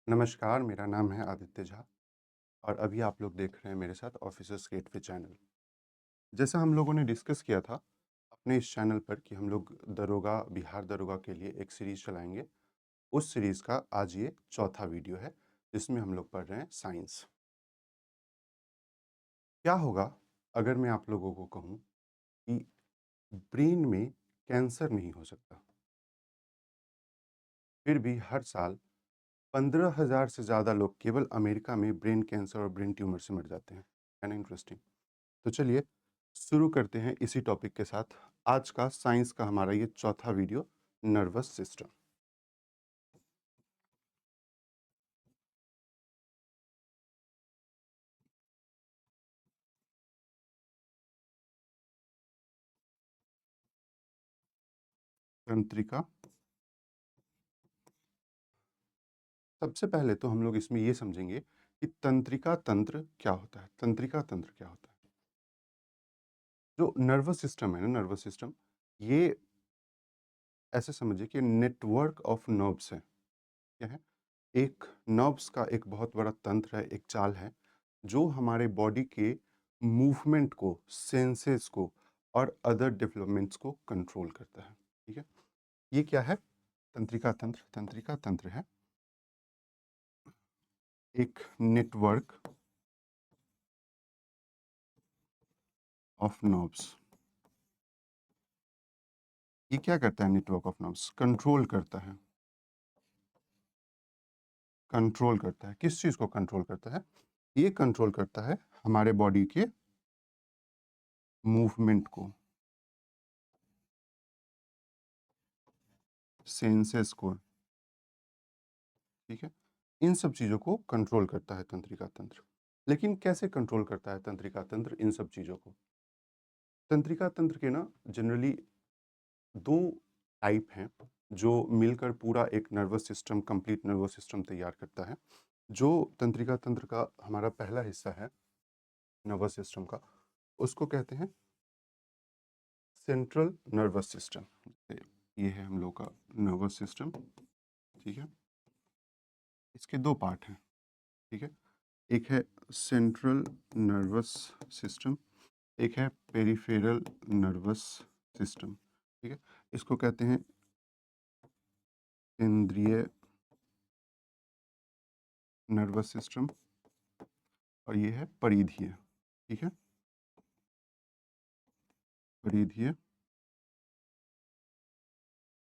नमस्कार, मेरा नाम है आदित्य झा और अभी आप लोग देख रहे हैं मेरे साथ ऑफिसर्स गेटवे चैनल। जैसा हम लोगों ने डिस्कस किया था अपने इस चैनल पर कि हम लोग दरोगा, बिहार दरोगा के लिए एक सीरीज़ चलाएँगे। उस सीरीज़ का आज ये चौथा वीडियो है, जिसमें हम लोग पढ़ रहे हैं साइंस। क्या होगा अगर मैं आप लोगों को कहूँ कि ब्रेन में कैंसर नहीं हो सकता, फिर भी हर साल 15,000 से ज़्यादा लोग केवल अमेरिका में ब्रेन कैंसर और ब्रेन ट्यूमर से मर जाते हैं। है ना इंटरेस्टिंग? तो चलिए शुरू करते हैं इसी टॉपिक के साथ। आज का साइंस का हमारा ये चौथा वीडियो, नर्वस सिस्टम। तंत्रिका। सबसे पहले तो हम लोग इसमें ये समझेंगे कि तंत्रिका तंत्र क्या होता है। तंत्रिका तंत्र क्या होता है? जो नर्वस सिस्टम है ना, नर्वस सिस्टम, ये ऐसे समझिए कि नेटवर्क ऑफ नर्व्स है। क्या है? एक नर्व्स का एक बहुत बड़ा तंत्र है, एक जाल है, जो हमारे बॉडी के मूवमेंट को, सेंसेस को और अदर डेवलपमेंट्स को कंट्रोल करता है। ठीक है? ये क्या है? तंत्रिका तंत्र। तंत्रिका तंत्र है एक नेटवर्क ऑफ नर्व्स। ये क्या करता है? नेटवर्क ऑफ नर्व्स कंट्रोल करता है। कंट्रोल करता है किस चीज को? कंट्रोल करता है, ये कंट्रोल करता है हमारे बॉडी के मूवमेंट को, सेंसेस को। ठीक है? इन सब चीजों को कंट्रोल करता है तंत्रिका तंत्र। लेकिन कैसे कंट्रोल करता है तंत्रिका तंत्र इन सब चीजों को? तंत्रिका तंत्र के ना जनरली दो टाइप हैं, जो मिलकर पूरा एक nervous system, complete nervous system तैयार करता है। जो तंत्रिका तंत्र का हमारा पहला हिस्सा है नर्वस सिस्टम का, उसको कहते हैं सेंट्रल नर्वस सिस्टम। ये है हम लोग का नर्वस सिस्टम। ठीक है? इसके दो पार्ट हैं। ठीक है? एक है सेंट्रल नर्वस सिस्टम, एक है पेरिफेरल नर्वस सिस्टम। ठीक है? इसको कहते हैं केंद्रीय नर्वस सिस्टम और ये है परिधीय। ठीक है? परिधीय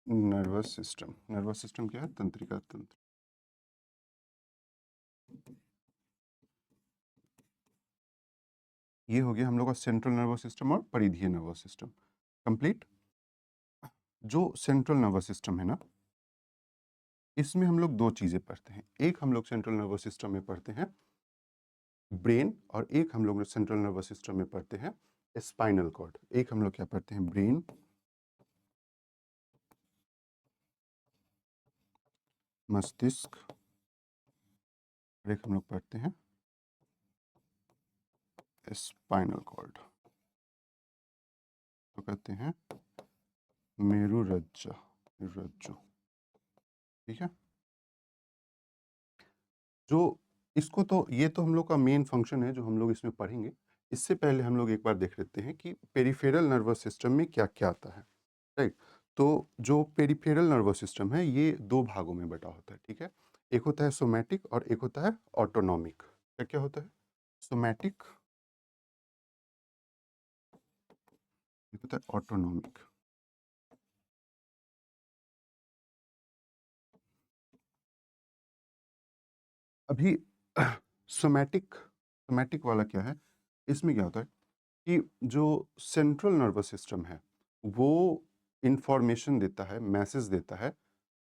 नर्वस सिस्टम। नर्वस सिस्टम क्या है? तंत्रिका तंत्र। ये हो गया हम लोग का सेंट्रल नर्वस सिस्टम और परिधीय नर्वस सिस्टम कंप्लीट। जो सेंट्रल नर्वस सिस्टम है ना, इसमें हम लोग दो चीज़ें पढ़ते हैं। एक हम लोग सेंट्रल नर्वस सिस्टम में पढ़ते हैं ब्रेन, और एक हम लोग सेंट्रल नर्वस सिस्टम में पढ़ते हैं स्पाइनल कॉर्ड। एक हम लोग क्या पढ़ते हैं? ब्रेन, मस्तिष्क, और एक हम लोग पढ़ते हैं स्पाइनल कॉर्ड, तो कहते हैं मेरुरज्जा, रज्जु। ठीक है? जो इसको तो ये तो हम लोग का मेन फंक्शन है जो हम लोग इसमें पढ़ेंगे। इससे पहले हम लोग एक बार देख लेते हैं कि पेरिफेरल नर्वस सिस्टम में क्या-क्या आता है, राइट? तो जो पेरिफेरल नर्वस सिस्टम है ये दो भागों में बँटा होता है, ठीक है? एक होता है सोमैटिक और एक होता है ऑटोनॉमिक। क्या-क्या होता है? सोमैटिक, एक होता है ऑटोनॉमिक। अभी सोमैटिक, सोमैटिक वाला क्या है? इसमें क्या होता है कि जो सेंट्रल नर्वस सिस्टम है, वो इन्फॉर्मेशन देता है, मैसेज देता है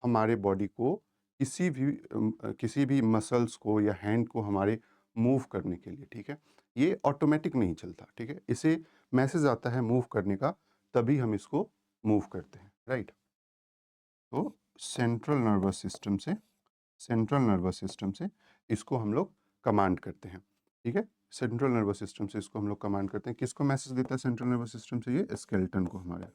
हमारे बॉडी को किसी भी मसल्स को या हैंड को हमारे मूव करने के लिए। ठीक है? ये ऑटोमेटिक नहीं चलता। ठीक है? इसे मैसेज आता है मूव करने का, तभी हम इसको मूव करते हैं, राइट? तो सेंट्रल नर्वस सिस्टम से, सेंट्रल नर्वस सिस्टम से इसको हम लोग कमांड करते हैं। ठीक है? सेंट्रल नर्वस सिस्टम से इसको हम लोग कमांड करते हैं। किसको मैसेज देता है सेंट्रल नर्वस सिस्टम से? ये स्केलेटन को हमारे।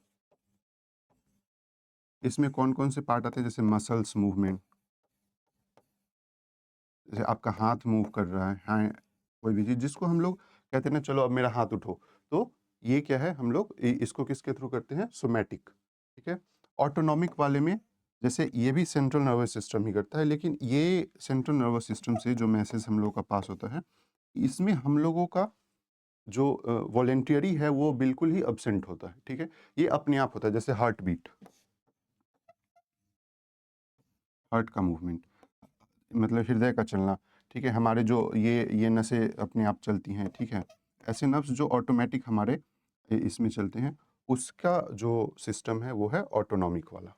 इसमें कौन-कौन से पार्ट आते हैं? जैसे मसल्स मूवमेंट, जैसे आपका हाथ मूव कर रहा है, हाँ, कोई भी चीज़ जिसको हम लोग कहते हैं ना, चलो अब मेरा हाथ उठो, तो ये क्या है, हम लोग इसको किसके थ्रू करते हैं, सोमैटिक, ठीक है। ऑटोनॉमिक वाले में जैसे ये भी सेंट्रल नर्वस सिस्टम ही करता है, लेकिन ये सेंट्रल नर्वस सिस्टम से जो मैसेज हम लोगों का पास होता है, इसमें हम लोगों का जो वॉलेंटियरी है वो बिल्कुल ही अब्सेंट होता है, ठीक है। ये अपने आप होता है, जैसे हार्ट बीट, हार्ट का मूवमेंट, मतलब हृदय का चलना, ठीक है। हमारे जो ये नसें अपने आप चलती हैं, ठीक है। ऐसे नर्व्स जो ऑटोमेटिक हमारे इसमें चलते हैं, उसका जो सिस्टम है वो है ऑटोनॉमिक वाला,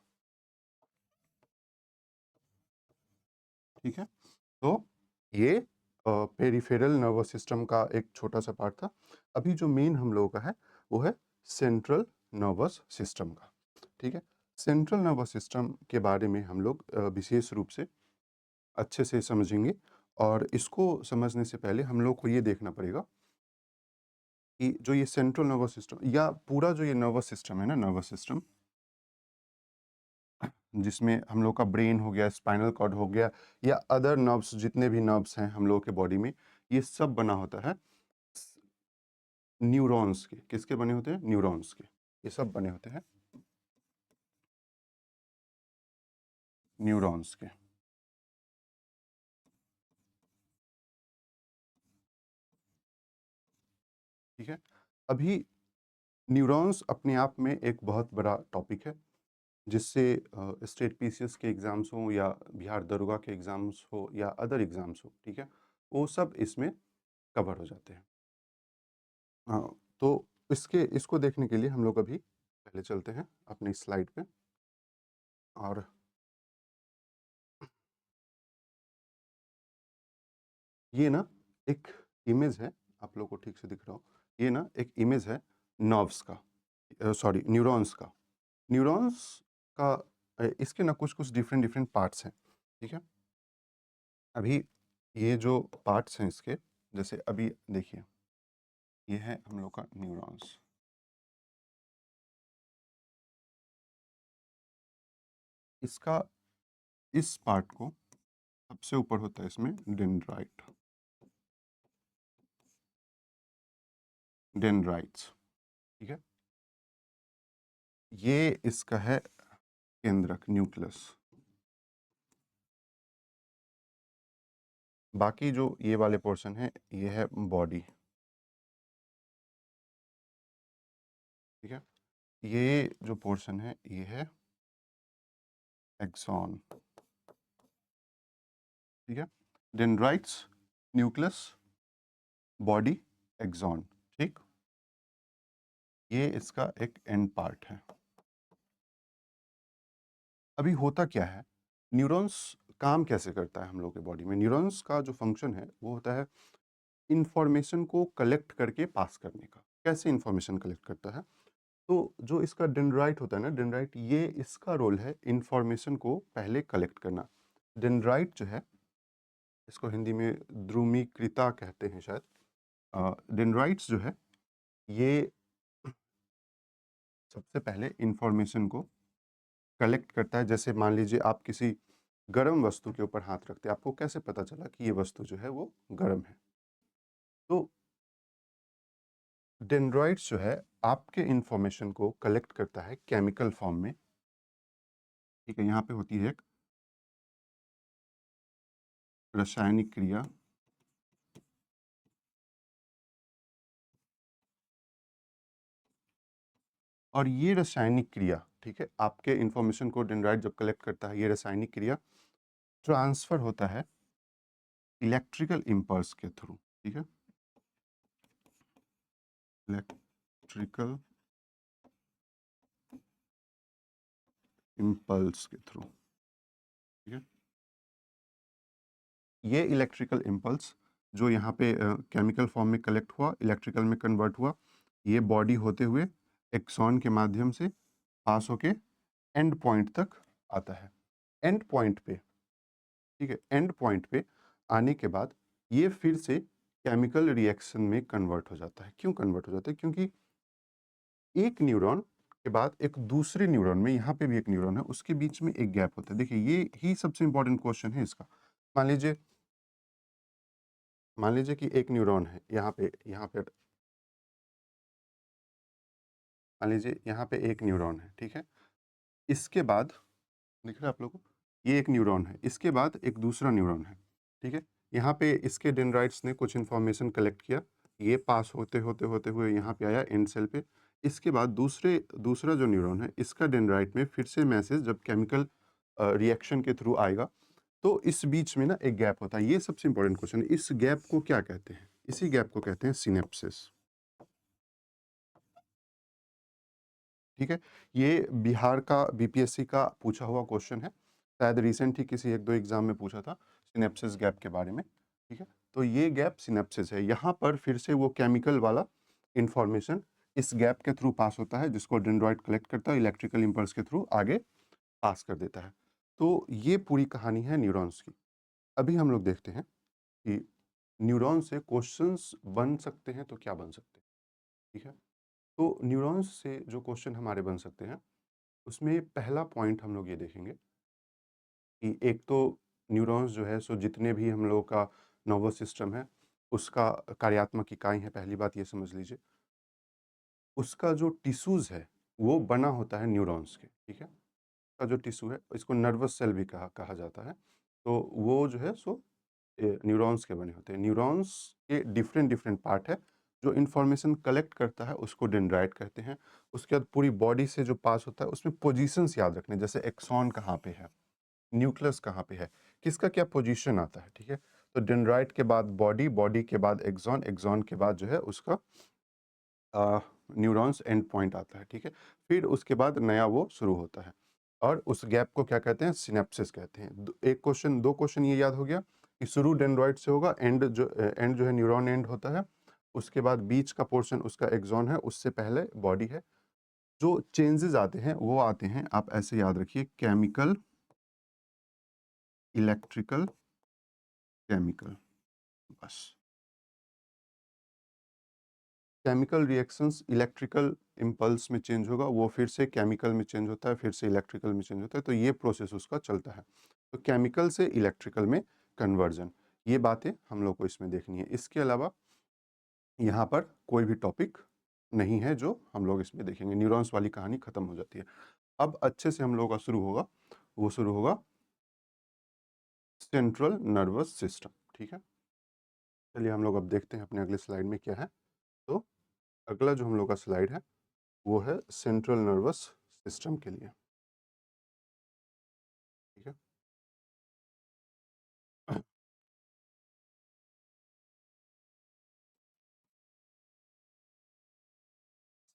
ठीक है। तो ये पेरिफेरल नर्वस सिस्टम का एक छोटा सा पार्ट था। अभी जो मेन हम लोगों का है वो है सेंट्रल नर्वस सिस्टम का, ठीक है। सेंट्रल नर्वस सिस्टम के बारे में हम लोग विशेष रूप से अच्छे से समझेंगे, और इसको समझने से पहले हम लोग को ये देखना पड़ेगा कि जो ये सेंट्रल नर्वस सिस्टम या पूरा जो ये नर्वस सिस्टम है ना, नर्वस सिस्टम जिसमें हम लोग का ब्रेन हो गया, स्पाइनल कॉर्ड हो गया, या अदर नर्व्स, जितने भी नर्व्स हैं हम लोगों के बॉडी में, ये सब बना होता है न्यूरॉन्स के। किसके बने होते हैं? न्यूरॉन्स के। ये सब बने होते हैं न्यूरॉन्स के, ठीक है। अभी न्यूरॉन्स अपने आप में एक बहुत बड़ा टॉपिक है, जिससे स्टेट पीसीएस के एग्ज़ाम्स हों या बिहार दरोगा के एग्ज़ाम्स हो या अदर एग्ज़ाम्स हो, ठीक है, वो सब इसमें कवर हो जाते हैं। तो इसको देखने के लिए हम लोग अभी पहले चलते हैं अपनी स्लाइड पे, और ये ना एक इमेज है, आप लोग को ठीक से दिख रहा हो, ये ना एक इमेज है नर्व्स का, सॉरी, न्यूरॉन्स का। न्यूरॉन्स का इसके ना कुछ-कुछ डिफरेंट डिफरेंट पार्ट्स हैं, ठीक है? अभी ये जो पार्ट्स हैं इसके, जैसे अभी देखिए, ये है हम लोग का न्यूरॉन्स। इसका इस पार्ट को सबसे ऊपर होता है इसमें डेंड्राइट, डेंड्राइट्स, ठीक है? ये इसका है केंद्रक, न्यूक्लियस। बाकी जो ये वाले पोर्शन है, ये है बॉडी, ठीक है? ये जो पोर्शन है, ये है एक्सॉन, ठीक है? डेंड्राइट्स, न्यूक्लियस, बॉडी, एक्सॉन, ठीक? ये इसका एक एंड पार्ट है। अभी होता क्या है, न्यूरॉन्स काम कैसे करता है हम लोग के बॉडी में? न्यूरॉन्स का जो फंक्शन है वो होता है इंफॉर्मेशन को कलेक्ट करके पास करने का। कैसे इंफॉर्मेशन कलेक्ट करता है? तो जो इसका डेंड्राइट होता है ना, डेंड्राइट, ये इसका रोल है इंफॉर्मेशन को पहले कलेक्ट करना। डेंड्राइट जो है, इसको हिंदी में द्रुमीकृता कहते हैं शायद। डेंड्राइट्स जो है, ये सबसे पहले इंफॉर्मेशन को कलेक्ट करता है। जैसे मान लीजिए आप किसी गर्म वस्तु के ऊपर हाथ रखते हैं, आपको कैसे पता चला कि ये वस्तु जो है वो गर्म है? तो डेंड्राइट्स जो है, आपके इंफॉर्मेशन को कलेक्ट करता है केमिकल फॉर्म में, ठीक है। यहाँ पे होती है एक रासायनिक क्रिया, और ये रासायनिक क्रिया, ठीक है, आपके इंफॉर्मेशन को डेंड्राइट जब कलेक्ट करता है, ये रासायनिक क्रिया ट्रांसफर होता है इलेक्ट्रिकल इम्पल्स के थ्रू, ठीक है, इलेक्ट्रिकल इम्पल्स के थ्रू, ठीक है। ये इलेक्ट्रिकल इम्पल्स जो यहाँ पे केमिकल फॉर्म में कलेक्ट हुआ, इलेक्ट्रिकल में कन्वर्ट हुआ, ये बॉडी होते हुए एक्सॉन के माध्यम से पास होके एंड पॉइंट तक आता है। एंड पॉइंट पे, ठीक है, एंड पॉइंट पे आने के बाद ये फिर से केमिकल रिएक्शन में कन्वर्ट हो जाता है। क्यों कन्वर्ट हो जाता है? क्योंकि एक न्यूरॉन के बाद एक दूसरे न्यूरॉन में, यहाँ पे भी एक न्यूरॉन है, उसके बीच में एक गैप होता है। देखिए, ये ही सबसे इम्पोर्टेंट क्वेश्चन है इसका। मान लीजिए मान लीजिए कि एक न्यूरॉन है यहाँ पे मान लीजिए यहाँ पे एक न्यूरॉन है, ठीक है? इसके बाद दिख रहा है आप लोगों को? ये एक न्यूरॉन है, इसके बाद एक दूसरा न्यूरॉन है, ठीक है? यहाँ पे इसके डेंड्राइट्स ने कुछ इन्फॉर्मेशन कलेक्ट किया, ये पास होते हुए यहाँ पे आया एंड सेल पे। इसके बाद दूसरा जो न्यूरॉन है, इसका डेंड्राइट में फिर से मैसेज जब केमिकल रिएक्शन के थ्रू आएगा, तो इस बीच में ना एक गैप होता है। ये सबसे इम्पोर्टेंट क्वेश्चन है, इस गैप को क्या कहते हैं? इसी गैप को कहते हैं सिनेप्सिस, ठीक है? ये बिहार का बीपीएससी का पूछा हुआ क्वेश्चन है। शायद रिसेंट ही किसी 1-2 एग्ज़ाम में पूछा था सिनेप्सिस गैप के बारे में, ठीक है? तो ये गैप सिनेप्सिस है। यहाँ पर फिर से वो केमिकल वाला इन्फॉर्मेशन इस गैप के थ्रू पास होता है, जिसको डेंड्राइट कलेक्ट करता है, इलेक्ट्रिकल इम्पल्स के थ्रू आगे पास कर देता है। तो ये पूरी कहानी है न्यूरॉन्स की। अभी हम लोग देखते हैं कि न्यूरॉन से क्वेश्चंस बन सकते हैं तो क्या बन सकते हैं, ठीक है? तो न्यूरॉन्स से जो क्वेश्चन हमारे बन सकते हैं, उसमें पहला पॉइंट हम लोग ये देखेंगे कि एक तो न्यूरॉन्स जो है सो जितने भी हम लोगों का नर्वस सिस्टम है, उसका कार्यात्मक इकाई है, पहली बात ये समझ लीजिए। उसका जो टिश्यूज़ है, वो बना होता है न्यूरॉन्स के, ठीक है? का जो टिश्यू है, इसको नर्वस सेल भी कहा कहा जाता है। तो वो जो है सो न्यूरॉन्स के बने होते हैं। न्यूरॉन्स के डिफरेंट डिफरेंट पार्ट है, जो इन्फॉर्मेशन कलेक्ट करता है उसको डेंड्राइट कहते हैं। उसके बाद पूरी बॉडी से जो पास होता है उसमें पोजीशंस याद रखने, जैसे एक्सॉन कहाँ पे है, न्यूक्लियस कहाँ पे है, किसका क्या पोजीशन आता है, ठीक है? तो डेंड्राइट के बाद बॉडी, बॉडी के बाद एक्सॉन, एक्सॉन के बाद जो है उसका न्यूरॉन्स एंड पॉइंट आता है, ठीक है? फिर उसके बाद नया वो शुरू होता है और उस गैप को क्या कहते हैं? सिनेप्सिस कहते हैं। एक क्वेश्चन, 2 क्वेश्चन ये याद हो गया कि शुरू डेंड्राइट से होगा, एंड जो है न्यूरॉन एंड होता है। उसके बाद बीच का पोर्शन उसका एक्सॉन है, उससे पहले बॉडी है। जो चेंजेस आते हैं वो आते हैं, आप ऐसे याद रखिए, केमिकल, इलेक्ट्रिकल, केमिकल, बस। केमिकल रिएक्शंस इलेक्ट्रिकल इम्पल्स में चेंज होगा, वो फिर से केमिकल में चेंज होता है, फिर से इलेक्ट्रिकल में चेंज होता है, तो ये प्रोसेस उसका चलता है। तो केमिकल से इलेक्ट्रिकल में कन्वर्जन, ये बातें हम लोग को इसमें देखनी है। इसके अलावा यहाँ पर कोई भी टॉपिक नहीं है जो हम लोग इसमें देखेंगे। न्यूरॉन्स वाली कहानी खत्म हो जाती है। अब अच्छे से हम लोग का शुरू होगा, वो शुरू होगा सेंट्रल नर्वस सिस्टम, ठीक है? चलिए हम लोग अब देखते हैं अपने अगले स्लाइड में क्या है। तो अगला जो हम लोग का स्लाइड है, वो है सेंट्रल नर्वस सिस्टम के लिए, ठीक है?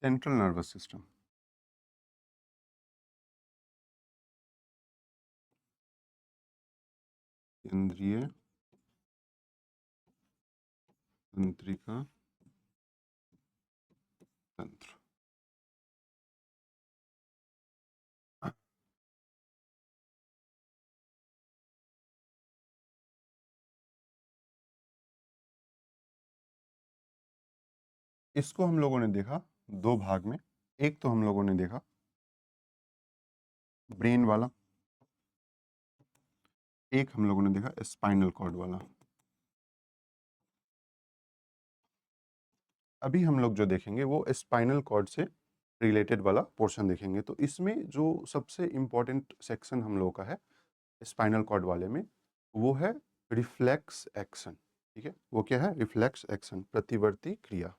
सेंट्रल नर्वस सिस्टम, केंद्रीय तंत्रिका तंत्र। इसको हम लोगों ने देखा 2 भाग में। एक तो हम लोगों ने देखा ब्रेन वाला, एक हम लोगों ने देखा स्पाइनल कॉर्ड वाला। अभी हम लोग जो देखेंगे वो स्पाइनल कॉर्ड से रिलेटेड वाला पोर्शन देखेंगे। तो इसमें जो सबसे इम्पोर्टेंट सेक्शन हम लोगों का है स्पाइनल कॉर्ड वाले में, वो है रिफ्लेक्स एक्शन, ठीक है? वो क्या है? रिफ्लेक्स एक्शन, प्रतिवर्ती क्रिया।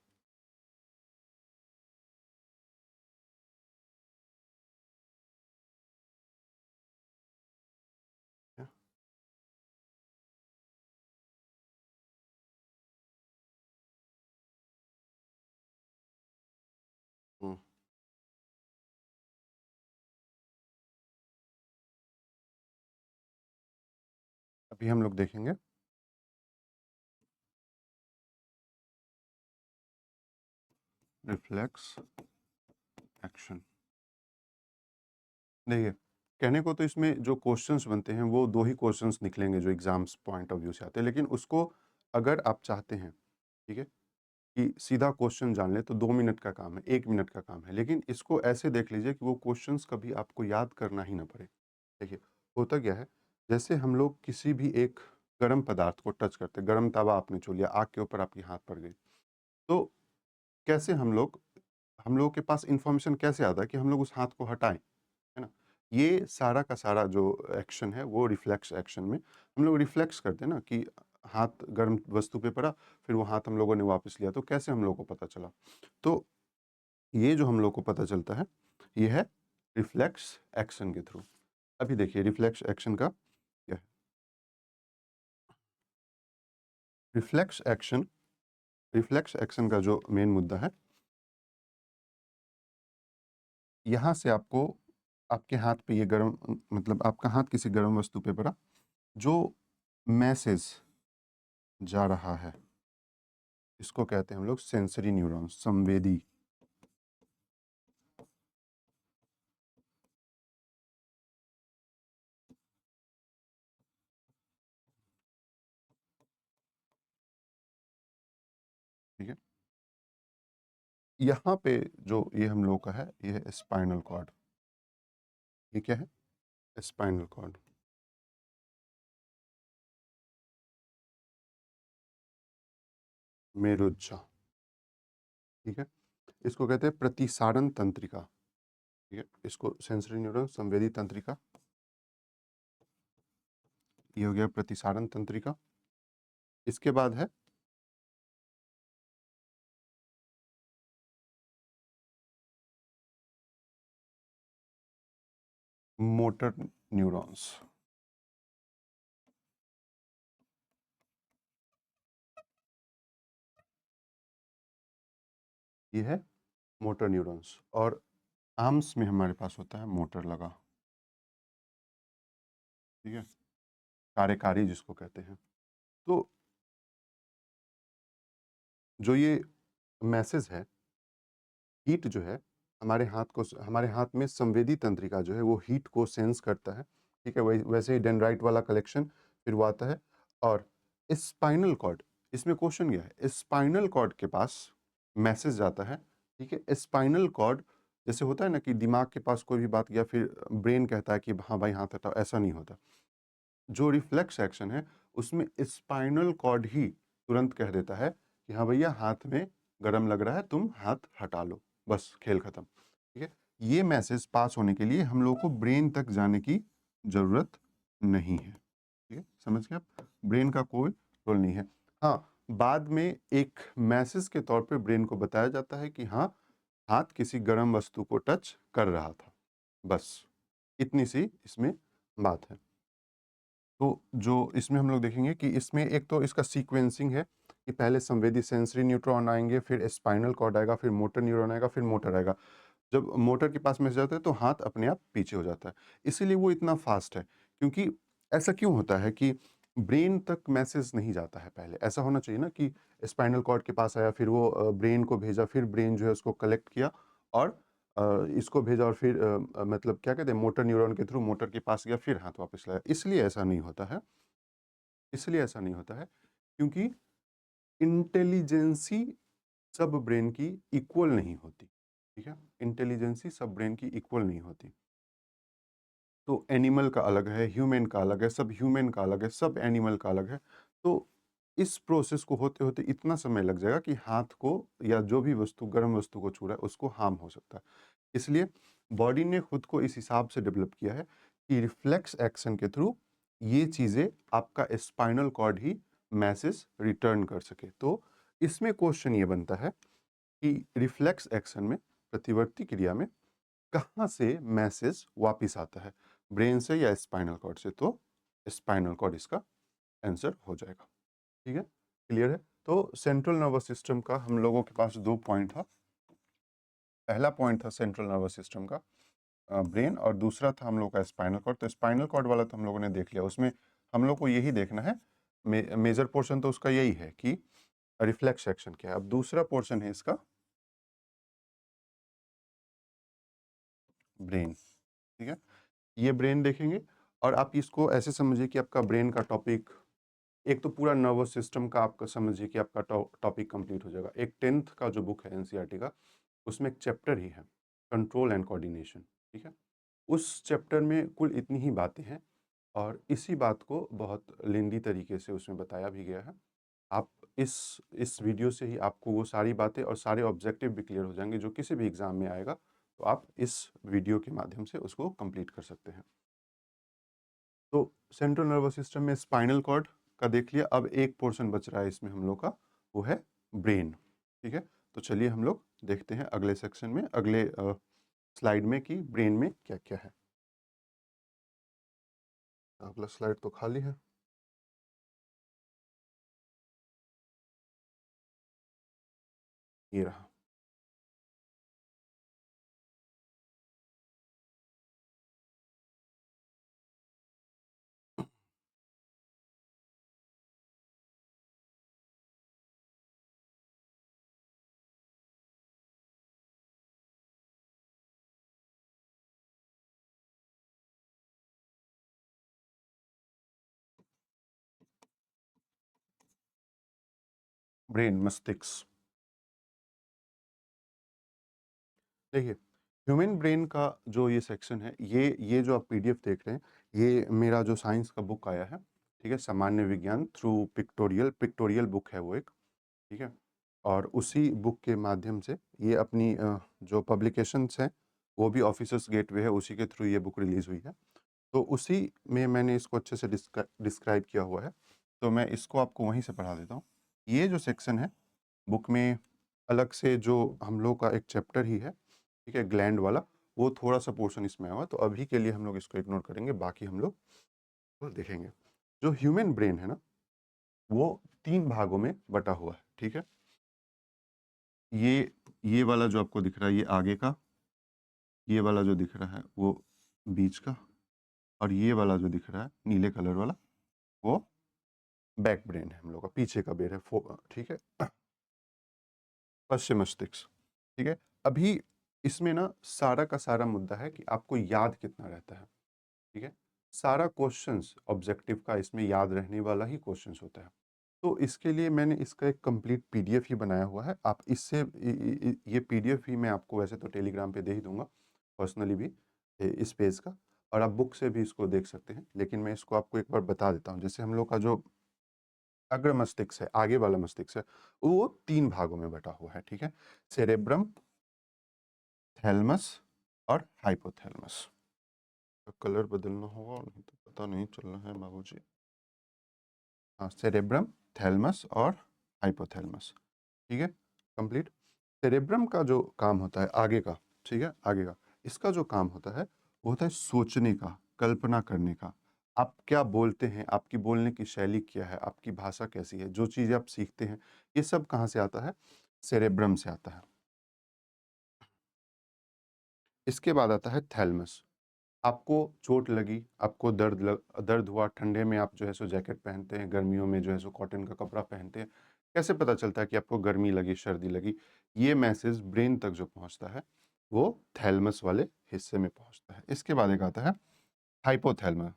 है? हुँ, अभी हम लोग देखेंगे रिफ्लेक्स एक्शन। देखिए, कहने को तो इसमें जो क्वेश्चंस बनते हैं वो 2 ही क्वेश्चंस निकलेंगे जो एग्ज़ाम्स पॉइंट ऑफ व्यू से आते हैं। लेकिन उसको अगर आप चाहते हैं, ठीक है, कि सीधा क्वेश्चन जान लें तो 2 मिनट का काम है, 1 मिनट का काम है। लेकिन इसको ऐसे देख लीजिए कि वो क्वेश्चंस कभी आपको याद करना ही ना पड़े। देखिए, होता क्या है, जैसे हम लोग किसी भी एक गर्म पदार्थ को टच करते हैं, गर्म तवा आपने छू लिया, आग के ऊपर आपके हाथ पड़ गई, तो कैसे हम लोगों के पास इन्फॉर्मेशन कैसे आता है कि हम लोग उस हाथ को हटाएँ, है ना? ये सारा का सारा जो एक्शन है वो रिफ्लेक्स एक्शन में हम लोग रिफ्लेक्स करते हैं ना कि हाथ गर्म वस्तु पे पड़ा, फिर वो हाथ हम लोगों ने वापस लिया, तो कैसे हम लोगों को पता चला? तो ये जो हम लोग को पता चलता है, ये है रिफ्लेक्स एक्शन के थ्रू। अभी देखिए रिफ्लेक्स एक्शन का क्या है? रिफ्लेक्स एक्शन का जो मेन मुद्दा है, यहाँ से आपको आपके हाथ पे ये गर्म मतलब आपका हाथ किसी गर्म वस्तु पे पड़ा, जो मैसेज जा रहा है, इसको कहते हैं हम लोग सेंसरी न्यूरॉन्स, संवेदी। ठीक है? यहाँ पे जो ये हम लोग का है, ये है स्पाइनल कॉर्ड। ये क्या है? Spinal cord. मेरुज्जा, ठीक है? इसको कहते हैं प्रतिसारण तंत्रिका, ठीक है? इसको सेंसरी न्यूरॉन, संवेदी तंत्रिका, ये हो गया प्रतिसारण तंत्रिका। इसके बाद है मोटर न्यूरॉन्स। ये है मोटर न्यूरॉन्स, और आर्म्स में हमारे पास होता है मोटर लगा, ठीक है? कार्यकारी जिसको कहते हैं। तो जो ये मैसेज है, हीट जो है, हमारे हाथ में संवेदी तंत्रिका जो है वो हीट को सेंस करता है, ठीक है? वैसे ही डेंड्राइट वाला कलेक्शन फिर वो आता है, और स्पाइनल कॉर्ड, इसमें क्वेश्चन क्या है? स्पाइनल कॉर्ड के पास मैसेज जाता है, ठीक है? स्पाइनल कॉर्ड जैसे होता है ना कि दिमाग के पास कोई भी बात या फिर ब्रेन कहता है कि हाँ भाई हाथ हटाओ, ऐसा नहीं होता। जो रिफ्लेक्स एक्शन है उसमें स्पाइनल कॉर्ड ही तुरंत कह देता है कि हाँ भैया हाथ में गरम लग रहा है, तुम हाथ हटा लो, बस खेल खत्म, ठीक है? ये मैसेज पास होने के लिए हम लोग को ब्रेन तक जाने की जरूरत नहीं है, ठीक है? समझ गए आप? ब्रेन का कोई रोल नहीं है। हाँ, बाद में एक मैसेज के तौर पे ब्रेन को बताया जाता है कि हाँ, हाथ किसी गर्म वस्तु को टच कर रहा था, बस इतनी सी इसमें बात है। तो जो इसमें हम लोग देखेंगे कि इसमें एक तो इसका सीक्वेंसिंग है कि पहले संवेदी सेंसरी न्यूट्रॉन आएँगे, फिर स्पाइनल कॉर्ड आएगा, फिर मोटर न्यूरॉन आएगा, फिर मोटर आएगा। जब मोटर के पास मैसेज आता है तो हाथ अपने आप पीछे हो जाता है। इसीलिए वो इतना फ़ास्ट है, क्योंकि ऐसा क्यों होता है कि ब्रेन तक मैसेज नहीं जाता है पहले? ऐसा होना चाहिए ना कि स्पाइनल कॉर्ड के पास आया, फिर वो ब्रेन को भेजा, फिर ब्रेन जो है उसको कलेक्ट किया और इसको भेजा, और फिर मतलब क्या कहते हैं, मोटर न्यूरॉन के थ्रू मोटर के पास गया, फिर हाथ वापस लाया। इसलिए ऐसा नहीं होता है क्योंकि इंटेलिजेंसी सब ब्रेन की इक्वल नहीं होती, ठीक है? इंटेलिजेंसी सब ब्रेन की इक्वल नहीं होती। तो एनिमल का अलग है, ह्यूमन का अलग है, सब ह्यूमन का अलग है, सब एनिमल का अलग है। तो इस प्रोसेस को होते-होते इतना समय लग जाएगा कि हाथ को या जो भी वस्तु गर्म वस्तु को छू रहा है उसको हार्म हो सकता है। इसलिए बॉडी ने खुद को इस हिसाब से डेवलप किया है कि रिफ्लेक्स एक्शन के थ्रू ये चीज़ें आपका स्पाइनल कॉर्ड ही मैसेज रिटर्न कर सके। तो इसमें क्वेश्चन ये बनता है कि रिफ्लेक्स एक्शन में, प्रतिवर्ती क्रिया में कहाँ से मैसेज वापिस आता है, ब्रेन से या स्पाइनल कॉर्ड से? तो स्पाइनल कॉर्ड इसका आंसर हो जाएगा, ठीक है? क्लियर है? तो सेंट्रल नर्वस सिस्टम का हम लोगों के पास 2 पॉइंट था। पहला पॉइंट था सेंट्रल नर्वस सिस्टम का ब्रेन, और दूसरा था हम लोग का स्पाइनल कॉर्ड। तो स्पाइनल कॉर्ड वाला तो हम लोगों ने देख लिया, उसमें हम लोग को यही देखना है, मेजर पोर्शन तो उसका यही है कि रिफ्लेक्स एक्शन क्या है। अब दूसरा पोर्शन है इसका ब्रेन, ठीक है? ये ब्रेन देखेंगे, और आप इसको ऐसे समझिए कि आपका ब्रेन का टॉपिक, एक तो पूरा नर्वस सिस्टम का आपका समझिए कि आपका टॉपिक कंप्लीट हो जाएगा। एक 10th का जो बुक है एनसीईआरटी का, उसमें एक चैप्टर ही है कंट्रोल एंड कोऑर्डिनेशन, ठीक है? उस चैप्टर में कुल इतनी ही बातें हैं और इसी बात को बहुत लेंदी तरीके से उसमें बताया भी गया है। आप इस वीडियो से ही आपको वो सारी बातें और सारे ऑब्जेक्टिव भी क्लियर हो जाएँगे जो किसी भी एग्ज़ाम में आएगा, तो आप इस वीडियो के माध्यम से उसको कंप्लीट कर सकते हैं। तो सेंट्रल नर्वस सिस्टम में स्पाइनल कॉर्ड का देख लिया, अब एक पोर्शन बच रहा है इसमें हम लोग का, वो है ब्रेन, ठीक है? तो चलिए हम लोग देखते हैं अगले सेक्शन में, अगले स्लाइड में कि ब्रेन में क्या-क्या है। अगला स्लाइड तो खाली है। ये रहा। ब्रेन, मस्तिष्क। देखिए, ह्यूमन ब्रेन का जो ये सेक्शन है, ये जो आप पीडीएफ देख रहे हैं, ये मेरा जो साइंस का बुक आया है, ठीक है? सामान्य विज्ञान थ्रू पिक्टोरियल, पिक्टोरियल बुक है वो एक, ठीक है? और उसी बुक के माध्यम से ये अपनी जो पब्लिकेशंस हैं, वो भी ऑफिसर्स गेटवे है, उसी के थ्रू ये बुक रिलीज़ हुई है। तो उसी में मैंने इसको अच्छे से डिस्क्राइब किया हुआ है, तो मैं इसको आपको वहीं से पढ़ा देता हूँ। ये जो सेक्शन है, बुक में अलग से जो हम लोग का एक चैप्टर ही है, ठीक है, ग्लैंड वाला, वो थोड़ा-सा पोर्शन इसमें आया हुआ है, तो अभी के लिए हम लोग इसको इग्नोर करेंगे, बाकी हम लोग वो देखेंगे। जो ह्यूमन ब्रेन है ना, वो 3 भागों में बँटा हुआ है, ठीक है? ये वाला जो आपको दिख रहा है, ये आगे का, ये वाला जो दिख रहा है, वो बीच का, और ये वाला जो दिख रहा है, नीले कलर वाला, वो बैक ब्रेन है हम लोग का, पीछे का ब्रेन है, ठीक है? पश्चिम मस्तिष्क, ठीक है? अभी इसमें ना सारा का सारा मुद्दा है कि आपको याद कितना रहता है, ठीक है? सारा क्वेश्चंस ऑब्जेक्टिव का इसमें याद रहने वाला ही क्वेश्चंस होता है। तो इसके लिए मैंने इसका एक कंप्लीट पीडीएफ ही बनाया हुआ है। आप इससे ये पीडीएफ ही मैं आपको वैसे तो टेलीग्राम पे दे ही दूँगा, पर्सनली भी इस पेज का, और आप बुक से भी इसको देख सकते हैं। लेकिन मैं इसको आपको एक बार बता देता हूँ। जैसे हम लोग का जो अग्र मस्तिष्क है, आगे वाला मस्तिष्क है, वो 3 भागों में बँटा हुआ है, ठीक है? सेरेब्रम, थैलेमस और हाइपोथैलेमस। कलर बदलना होगा, नहीं तो पता नहीं चल रहा है बाबूजी। हाँ, सेरेब्रम, थैलेमस और हाइपोथैलेमस, ठीक है? कंप्लीट। सेरेब्रम का जो काम होता है आगे का, ठीक है? आगे का, इसका जो काम होता है, वो होता है सोचने का, कल्पना करने का। आप क्या बोलते हैं, आपकी बोलने की शैली क्या है, आपकी भाषा कैसी है, जो चीज़ें आप सीखते हैं, ये सब कहाँ से आता है? सेरेब्रम से आता है। इसके बाद आता है थैलेमस। आपको चोट लगी, आपको दर्द हुआ, ठंडे में आप जो है सो जैकेट पहनते हैं, गर्मियों में जो है सो कॉटन का कपड़ा पहनते हैं। कैसे पता चलता है कि आपको गर्मी लगी, सर्दी लगी? ये मैसेज ब्रेन तक जो पहुँचता है, वो थैलेमस वाले हिस्से में पहुँचता है। इसके बाद एक आता है हाइपोथैलेमस।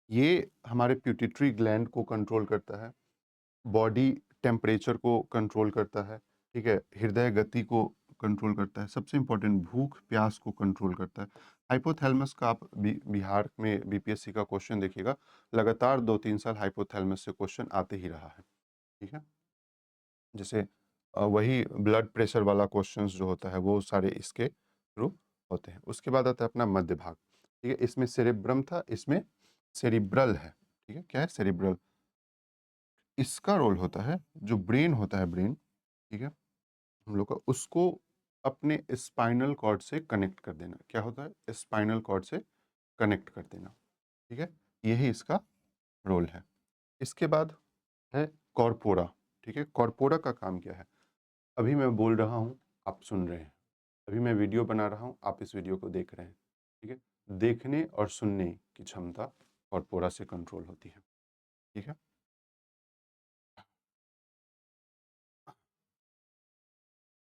ये हमारे पिट्यूटरी ग्लैंड को कंट्रोल करता है। बॉडी टेम्परेचर को कंट्रोल करता है, ठीक है? हृदय गति को कंट्रोल करता है, सबसे इम्पोर्टेंट भूख-प्यास को कंट्रोल करता है। हाइपोथैलेमस का आप बिहार में बीपीएससी का क्वेश्चन देखिएगा, लगातार 2-3 साल हाइपोथैलेमस से क्वेश्चन आते ही रहा है, ठीक है? जैसे वही ब्लड प्रेशर वाला क्वेश्चंस जो होता है, वो सारे इसके थ्रू होते हैं। उसके बाद आता है अपना मध्य भाग, ठीक है? इसमें सेरेब्रम था, इसमें सेरिब्रल है, ठीक है? क्या है? सेरिब्रल। इसका रोल होता है, जो ब्रेन होता है ब्रेन, ठीक है? हम लोग का उसको अपने स्पाइनल कॉर्ड से कनेक्ट कर देना। क्या होता है? स्पाइनल कॉर्ड से कनेक्ट कर देना, ठीक है? यही इसका रोल है। इसके बाद है कॉर्पोरा, ठीक है? कॉर्पोरा का काम क्या है? अभी मैं बोल रहा हूँ, आप सुन रहे हैं। अभी मैं वीडियो बना रहा हूँ, आप इस वीडियो को देख रहे हैं, ठीक है? देखने और सुनने की क्षमता कॉर्पोरा से कंट्रोल होती है, ठीक है?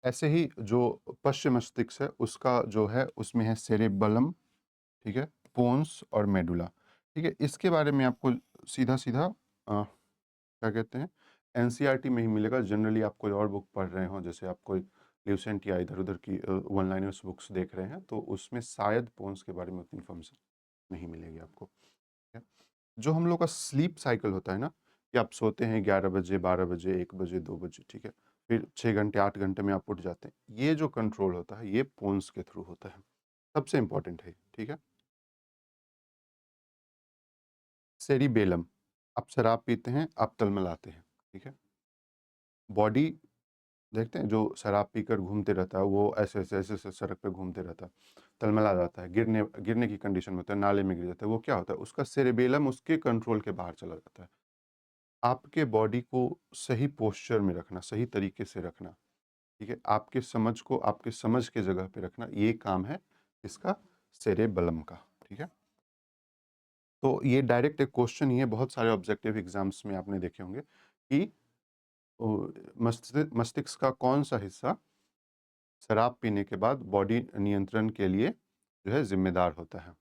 ऐसे ही जो पश्चिम मस्तिष्क है, उसका जो है उसमें है सेरेबेलम, ठीक है? पोन्स और मेडुला, ठीक है? इसके बारे में आपको सीधा-सीधा क्या कहते हैं, एनसीईआरटी में ही मिलेगा। जनरली आप कोई और बुक पढ़ रहे हों, जैसे आप कोई ल्यूसेंट या इधर-उधर की वन लाइनर्स बुक्स देख रहे हैं, तो उसमें शायद पोन्स के बारे में उतनी इन्फॉर्मेशन नहीं मिलेगी आपको, ठीक है? जो हम लोग का स्लीप साइकिल होता है ना, कि आप सोते हैं 11 बजे, 12 बजे, 1 बजे, 2 बजे, ठीक है? फिर 6 घंटे, 8 घंटे में आप उठ जाते हैं। ये जो कंट्रोल होता है, ये पोन्स के थ्रू होता है। सबसे इम्पोर्टेंट है, ठीक है? सेरिबेलम, आप शराब पीते हैं, आप तलमलाते हैं, ठीक है? बॉडी देखते हैं जो शराब पीकर घूमते रहता है, वो ऐसे सड़क पे घूमते रहता है, तलमला जाता है, गिरने गिरने की कंडीशन में होता है, नाले में गिर जाता है, वो क्या होता है? उसका सेरिबेलम उसके कंट्रोल के बाहर चला जाता है। आपके बॉडी को सही पोस्चर में रखना, सही तरीके से रखना, ठीक है? आपके समझ को आपके समझ के जगह पे रखना, ये काम है इसका सेरेबेलम का, ठीक है? तो ये डायरेक्ट एक क्वेश्चन ही है, बहुत सारे ऑब्जेक्टिव एग्ज़ाम्स में आपने देखे होंगे कि ओ मस्तिष्क का कौन-सा हिस्सा शराब पीने के बाद बॉडी नियंत्रण के लिए जो है ज़िम्मेदार होता है?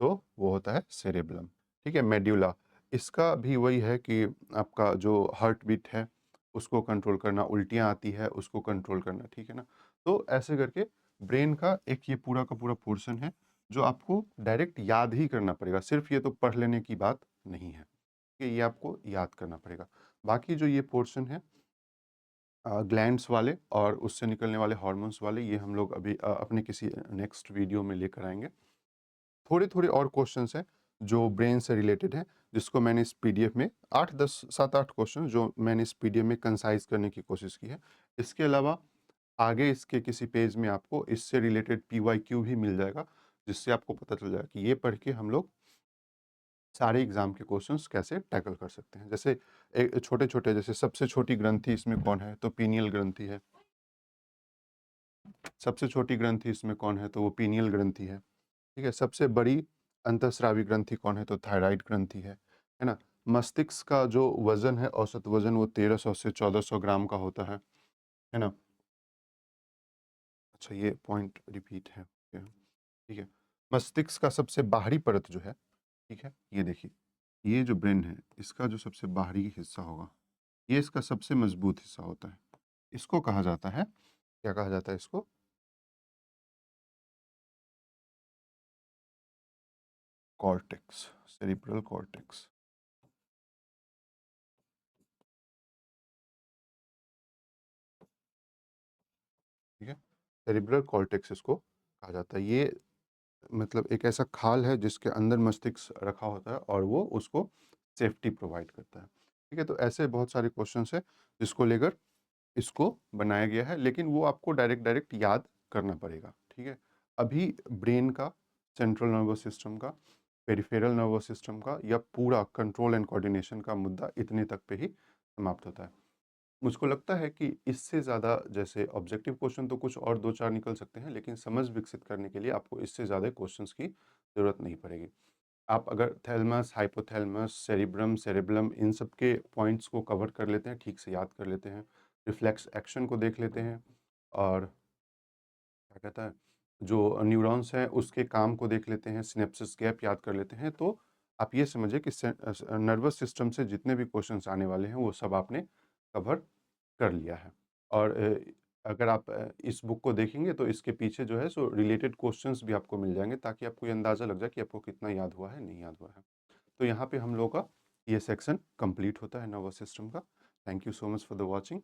तो वो होता है सेरेबेलम, ठीक है? मेडुला, इसका भी वही है कि आपका जो हार्ट बीट है, उसको कंट्रोल करना, उल्टियाँ आती है, उसको कंट्रोल करना, ठीक है ना? तो ऐसे करके ब्रेन का एक ये पूरा का पूरा पोर्शन है, जो आपको डायरेक्ट याद ही करना पड़ेगा, सिर्फ़ ये तो पढ़ लेने की बात नहीं है, कि ये आपको याद करना पड़ेगा। बाकी जो ये पोर्शन है ग्लैंड्स वाले और उससे निकलने वाले हार्मोन्स वाले, ये हम लोग अभी अपने किसी नेक्स्ट वीडियो में लेकर आएँगे। थोड़े-थोड़े और क्वेश्चंस हैं जो ब्रेन से रिलेटेड हैं, जिसको मैंने इस पीडीएफ में 8-10 7-8 क्वेश्चन जो मैंने इस पीडीएफ में कंसाइज़ करने की कोशिश की है। इसके अलावा आगे इसके किसी पेज में आपको इससे रिलेटेड पीवाईक्यू भी मिल जाएगा, जिससे आपको पता चल जाएगा कि ये पढ़ के हम लोग सारे एग्ज़ाम के क्वेश्चंस कैसे टैकल कर सकते हैं। जैसे छोटे-छोटे, जैसे सबसे छोटी ग्रंथि इसमें कौन है? तो पीनियल ग्रंथि है। सबसे छोटी ग्रंथि इसमें कौन है? तो वो पीनियल ग्रंथि है। ठीक है? सबसे बड़ी अंतःस्रावी ग्रंथि कौन है? तो थायराइड ग्रंथि है ना? मस्तिष्क का जो वज़न है, औसत वज़न वो 1300 से 1400 ग्राम का होता है ना? अच्छा, ये पॉइंट रिपीट है। ओके, ठीक है। मस्तिष्क का सबसे बाहरी परत जो है, ठीक है? ये देखिए, ये जो ब्रेन है, इसका जो सबसे बाहरी हिस्सा होगा, ये इसका सबसे मज़बूत हिस्सा होता है। इसको कहा जाता है, क्या कहा जाता है इसको? कॉर्टेक्स, सेरिब्रल कॉर्टेक्स, ठीक है? सेरिब्रल कॉर्टेक्स इसको कहा जाता है। ये मतलब एक ऐसा खाल है जिसके अंदर मस्तिष्क रखा होता है और वो उसको सेफ्टी प्रोवाइड करता है। ठीक है? तो ऐसे बहुत सारे क्वेश्चंस हैं जिसको लेकर इसको बनाया गया है, लेकिन वो आपको डायरेक्ट डायरेक्ट याद करना पड़ेगा। ठीक है? अभी ब्रेन का, सेंट्रल नर्वस सिस्टम का, पेरिफेरल नर्वस सिस्टम का या पूरा कंट्रोल एंड कोऑर्डिनेशन का मुद्दा इतने तक पे ही समाप्त होता है। मुझको लगता है कि इससे ज़्यादा, जैसे ऑब्जेक्टिव क्वेश्चन तो कुछ और 2-4 निकल सकते हैं, लेकिन समझ विकसित करने के लिए आपको इससे ज़्यादा क्वेश्चंस की ज़रूरत नहीं पड़ेगी। आप अगर थैलेमस, हाइपोथैलेमस, सेरिब्रम, सेरेबेलम इन सब के पॉइंट्स को कवर कर लेते हैं, ठीक से याद कर लेते हैं, रिफ्लेक्स एक्शन को देख लेते हैं और क्या कहता है, जो न्यूरॉन्स हैं उसके काम को देख लेते हैं, सिनेप्सिस गैप याद कर लेते हैं, तो आप ये समझिए कि नर्वस सिस्टम से जितने भी क्वेश्चंस आने वाले हैं, वो सब आपने कवर कर लिया है। और अगर आप इस बुक को देखेंगे तो इसके पीछे जो है सो रिलेटेड क्वेश्चंस भी आपको मिल जाएँगे, ताकि आपको ये अंदाज़ा लग जाए कि आपको कितना याद हुआ है, नहीं याद हुआ है। तो यहाँ पे हम लोग का ये सेक्शन कंप्लीट होता है नर्वस सिस्टम का। Thank you so much for the watching.